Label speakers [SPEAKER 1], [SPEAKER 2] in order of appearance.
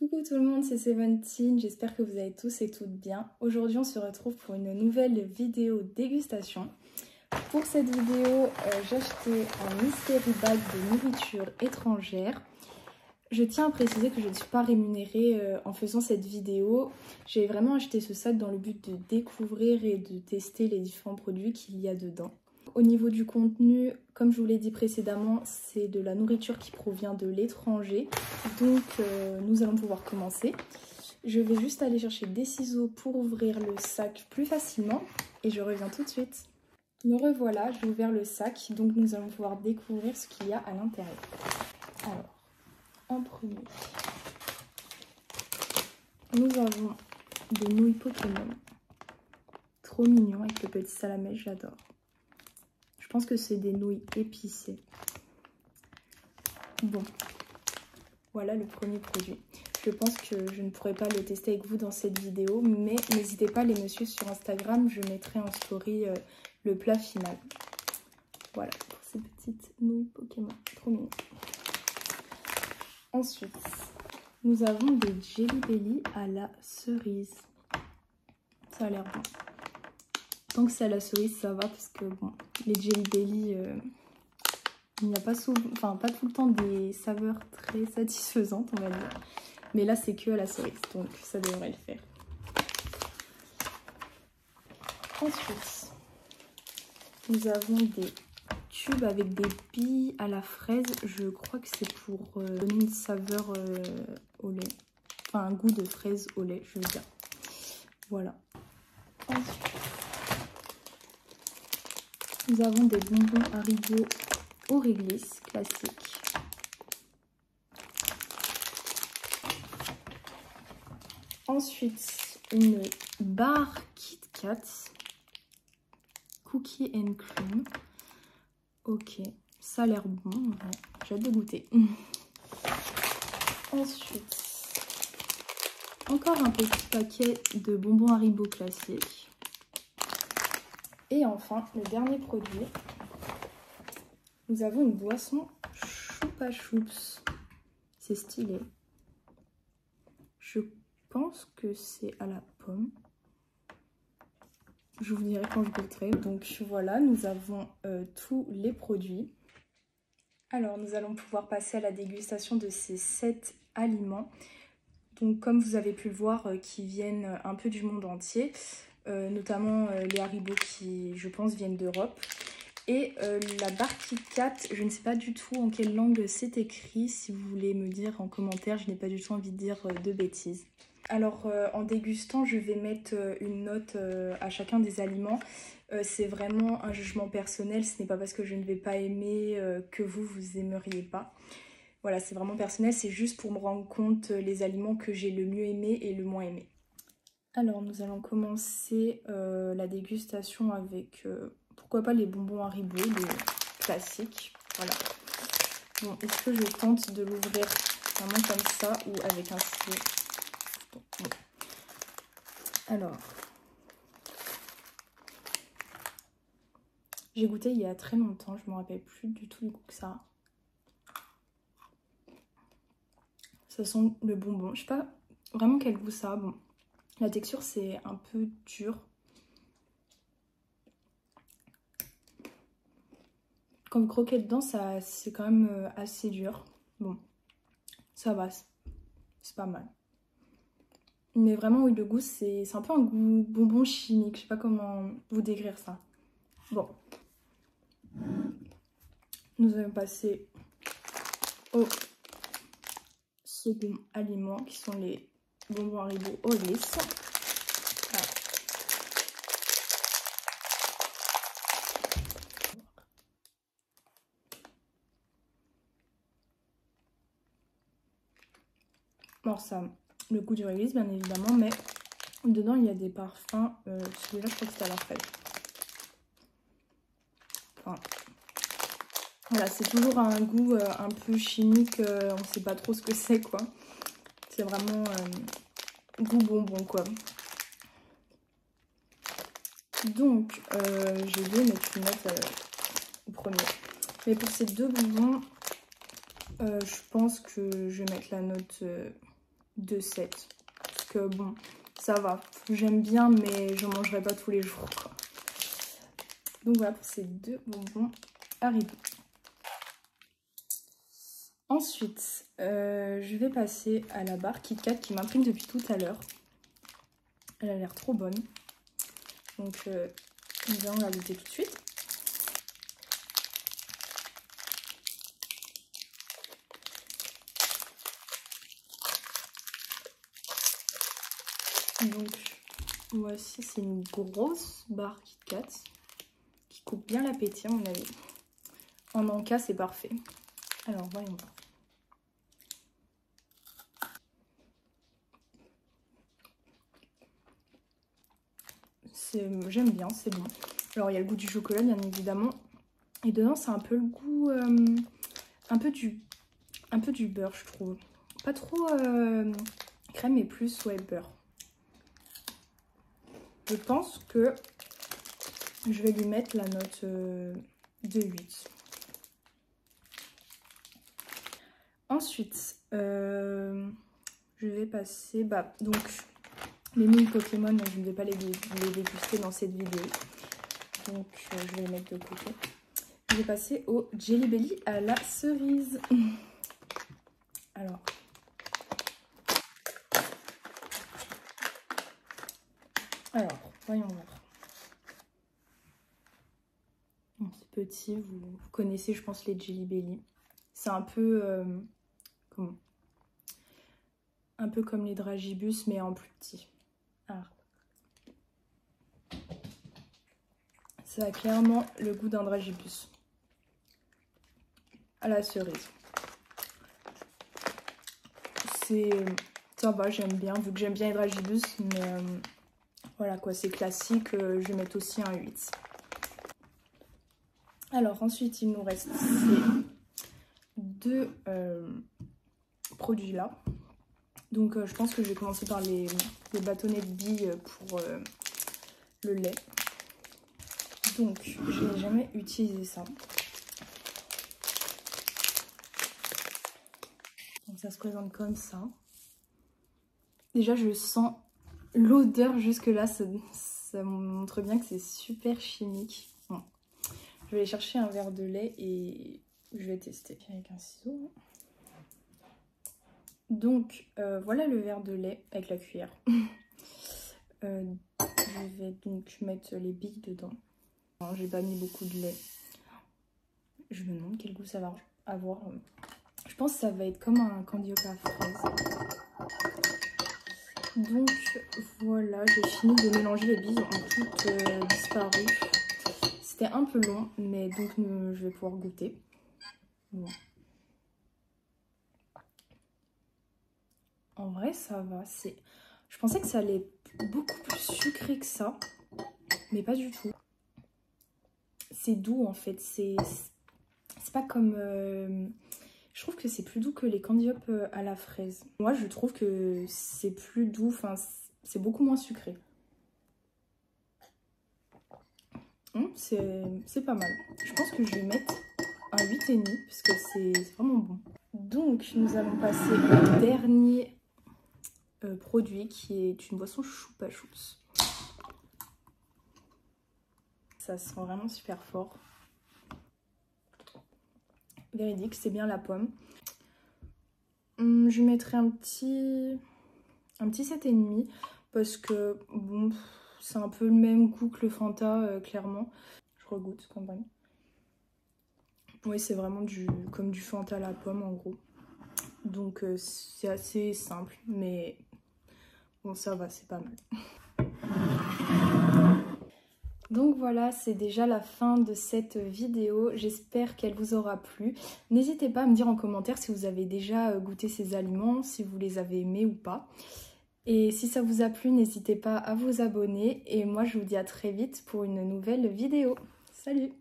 [SPEAKER 1] Coucou tout le monde, c'est Seventeen, j'espère que vous allez tous et toutes bien. Aujourd'hui on se retrouve pour une nouvelle vidéo dégustation. Pour cette vidéo, j'ai acheté un mystery bag de nourriture étrangère. Je tiens à préciser que je ne suis pas rémunérée en faisant cette vidéo. J'ai vraiment acheté ce sac dans le but de découvrir et de tester les différents produits qu'il y a dedans. Au niveau du contenu, comme je vous l'ai dit précédemment, c'est de la nourriture qui provient de l'étranger. Donc nous allons pouvoir commencer. Je vais juste aller chercher des ciseaux pour ouvrir le sac plus facilement et je reviens tout de suite. Me revoilà, j'ai ouvert le sac, donc nous allons pouvoir découvrir ce qu'il y a à l'intérieur. Alors, en premier, nous avons des nouilles Pokémon. Trop mignon avec le petit salamèche, j'adore. Je pense que c'est des nouilles épicées. Bon, voilà le premier produit. Je pense que je ne pourrai pas le tester avec vous dans cette vidéo, mais n'hésitez pas à aller me suivre sur Instagram, je mettrai en story le plat final. Voilà, pour ces petites nouilles Pokémon, trop mignon. Ensuite, nous avons des Jelly Belly à la cerise. Ça a l'air bon. Tant que c'est à la cerise, ça va, parce que bon, les Jelly Belly, il n'y a pas souvent, enfin pas tout le temps des saveurs très satisfaisantes, on va dire. Mais là, c'est que à la cerise, donc ça devrait le faire. Ensuite, nous avons des tubes avec des billes à la fraise. Je crois que c'est pour donner une saveur au lait. Enfin, un goût de fraise au lait, je veux dire. Voilà. Ensuite, nous avons des bonbons Haribo au réglisse classique. Ensuite, une barre Kit Kat Cookie and Cream. Ok, ça a l'air bon. Ouais, j'ai hâte de goûter. Ensuite, encore un petit paquet de bonbons Haribo classiques. Et enfin, le dernier produit, nous avons une boisson Choupa Choups. C'est stylé. Je pense que c'est à la pomme. Je vous dirai quand je goûterai. Donc voilà, nous avons tous les produits. Alors nous allons pouvoir passer à la dégustation de ces 7 aliments. Donc comme vous avez pu le voir, qui viennent un peu du monde entier. Notamment les Haribo qui, je pense, viennent d'Europe. Et la barre Kit Kat, je ne sais pas du tout en quelle langue c'est écrit. Si vous voulez me dire en commentaire, je n'ai pas du tout envie de dire de bêtises. Alors en dégustant, je vais mettre une note à chacun des aliments. C'est vraiment un jugement personnel, ce n'est pas parce que je ne vais pas aimer que vous aimeriez pas. Voilà, c'est vraiment personnel, c'est juste pour me rendre compte les aliments que j'ai le mieux aimé et le moins aimé. Alors nous allons commencer la dégustation avec, pourquoi pas les bonbons Haribo, les classiques. Voilà. Bon, est-ce que je tente de l'ouvrir vraiment comme ça ou avec un stylo? Bon. Alors, j'ai goûté il y a très longtemps, je me rappelle plus du tout du goût que ça a. Ça sent le bonbon, je sais pas vraiment quel goût ça a. Bon, la texture c'est un peu dur. Quand vous croquez dedans, c'est quand même assez dur. Bon, ça va, c'est pas mal. Mais vraiment, oui, le goût, c'est un peu un goût bonbon chimique. Je sais pas comment vous décrire ça. Bon. Nous allons passer au second aliment, qui sont les bonbons Haribo au réglisse. Voilà. Alors ça, le goût du réglisse, bien évidemment, mais dedans, il y a des parfums. Celui-là, je crois que c'est à la fraise. Voilà, c'est toujours un goût un peu chimique, on ne sait pas trop ce que c'est, quoi. C'est vraiment goût bonbon, quoi. Donc, je vais mettre une note au premier. Mais pour ces deux bonbons, je pense que je vais mettre la note de 7. Parce que bon, ça va. J'aime bien, mais je ne mangerai pas tous les jours, quoi. Donc voilà pour ces 2 bonbons Haribo. Ensuite, je vais passer à la barre Kit Kat qui m'imprime depuis tout à l'heure. Elle a l'air trop bonne. Donc, nous allons la goûter tout de suite. Donc, voici, c'est une grosse barre Kit Kat qui coupe bien l'appétit à mon avis. En encas, c'est parfait. Alors, voyons voir. J'aime bien, c'est bon. Alors, il y a le goût du chocolat, bien évidemment. Et dedans, c'est un peu le goût... un peu du beurre, je trouve. Pas trop crème, mais plus, ouais, beurre. Je pense que je vais lui mettre la note de 8. Ensuite, je vais passer... donc, les mini Pokémon, je ne vais pas les déguster dans cette vidéo. Donc, je vais les mettre de côté. Je vais passer au Jelly Belly à la cerise. Alors... voyons voir. C'est petit, vous connaissez, je pense, les Jelly Belly. C'est un peu... comment ? Un peu comme les Dragibus, mais en plus petit. Ah. Ça a clairement le goût d'un Dragibus. À la cerise. Ça va, j'aime bien, vu que j'aime bien les Dragibus, mais voilà quoi, c'est classique, je vais mettre aussi un 8. Alors ensuite, il nous reste ces 2 produits là. Donc je pense que je vais commencer par les bâtonnets de billes pour le lait. Donc je n'ai jamais utilisé ça. Donc ça se présente comme ça. Déjà je sens l'odeur jusque là, ça montre bien que c'est super chimique. Bon. Je vais aller chercher un verre de lait et je vais tester avec un ciseau. Donc voilà le verre de lait avec la cuillère. Je vais donc mettre les billes dedans. J'ai pas mis beaucoup de lait. Je me demande quel goût ça va avoir. Je pense que ça va être comme un candy à fraise. Donc voilà, j'ai fini de mélanger, les billes ont toutes disparu. C'était un peu long, mais donc je vais pouvoir goûter. Bon. En vrai, ça va. Je pensais que ça allait être beaucoup plus sucré que ça, mais pas du tout. C'est doux en fait. C'est pas comme... Je trouve que c'est plus doux que les candy up à la fraise. Moi, je trouve que c'est plus doux. Enfin, c'est beaucoup moins sucré. C'est pas mal. Je pense que je vais mettre un 8,5 parce que c'est vraiment bon. Donc, nous allons passer au dernier produit qui est une boisson Choupa Choups. Ça sent vraiment super fort. Véridique, c'est bien la pomme. Je mettrai un petit 7,5 parce que bon, c'est un peu le même goût que le Fanta, clairement. Je regoute quand même. Oui, c'est vraiment comme du Fanta à la pomme en gros. Donc c'est assez simple, mais bon, ça va, c'est pas mal. Donc voilà, c'est déjà la fin de cette vidéo. J'espère qu'elle vous aura plu. N'hésitez pas à me dire en commentaire si vous avez déjà goûté ces aliments, si vous les avez aimés ou pas. Et si ça vous a plu, n'hésitez pas à vous abonner. Et moi, je vous dis à très vite pour une nouvelle vidéo. Salut!